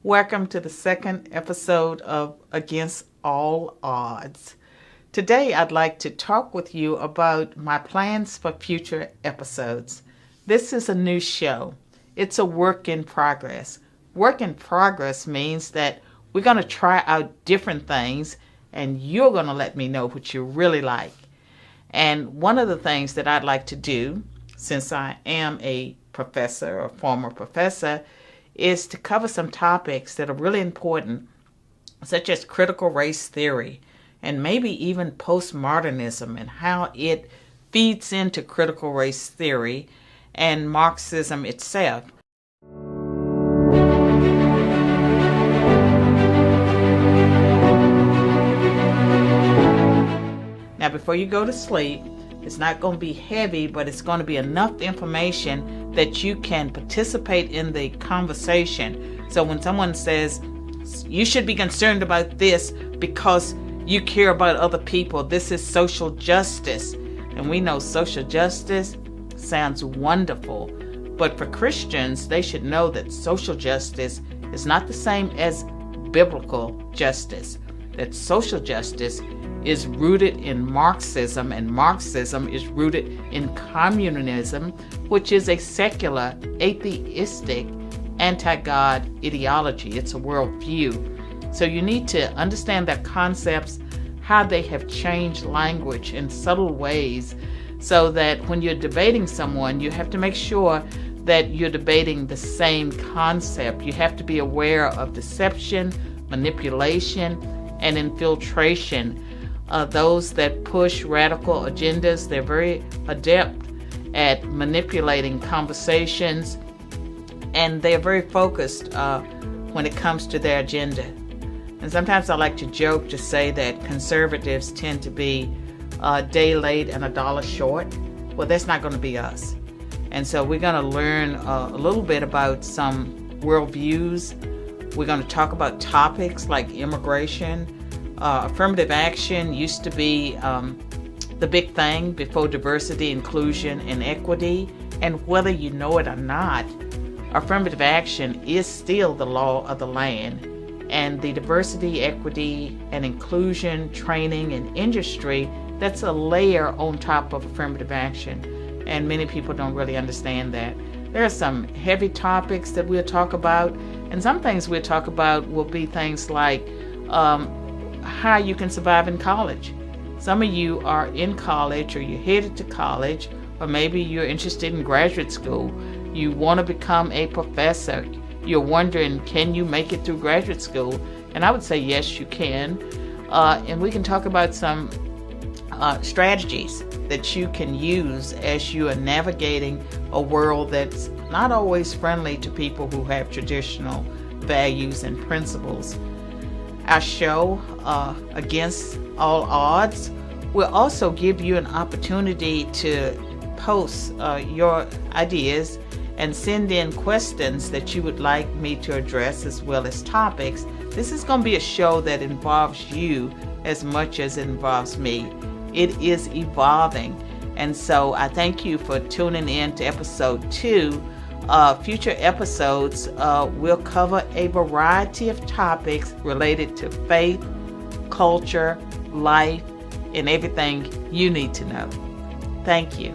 Welcome to the second episode of Against All Odds. Today I'd like to talk with you about my plans for future episodes. This is a new show. It's a work in progress. Work in progress means that we're going to try out different things and you're going to let me know what you really like. And one of the things that I'd like to do, since I am a professor or former professor, is to cover some topics that are really important, such as critical race theory and maybe even postmodernism and how it feeds into critical race theory and Marxism itself. Now, before you go to sleep, it's not going to be heavy, but it's going to be enough information that you can participate in the conversation. So when someone says, you should be concerned about this because you care about other people, this is social justice. And we know social justice sounds wonderful. But for Christians, they should know that social justice is not the same as biblical justice. That social justice is rooted in Marxism, and Marxism is rooted in communism, which is a secular, atheistic, anti-God ideology. It's a worldview. So you need to understand their concepts, how they have changed language in subtle ways, so that when you're debating someone, you have to make sure that you're debating the same concept. You have to be aware of deception, manipulation, and infiltration. Those that push radical agendas, they're very adept at manipulating conversations, and they're very focused when it comes to their agenda. And sometimes I like to joke to say that conservatives tend to be a day late and a dollar short. Well, that's not going to be us. And so we're going to learn a little bit about some worldviews. We're going to talk about topics like immigration. Affirmative action used to be the big thing before diversity, inclusion, and equity. And whether you know it or not, affirmative action is still the law of the land. And the diversity, equity, and inclusion training and industry, that's a layer on top of affirmative action. And many people don't really understand that. There are some heavy topics that we'll talk about. And some things we'll talk about will be things like how you can survive in college. Some of you are in college, or you're headed to college, or maybe you're interested in graduate school. You want to become a professor. You're wondering, can you make it through graduate school? And I would say yes, you can. And we can talk about some strategies that you can use as you are navigating a world that's not always friendly to people who have traditional values and principles. Our show, Against All Odds, will also give you an opportunity to post your ideas and send in questions that you would like me to address, as well as topics. This is going to be a show that involves you as much as it involves me. It is evolving. And so I thank you for tuning in to episode 2. Future episodes will cover a variety of topics related to faith, culture, life, and everything you need to know. Thank you.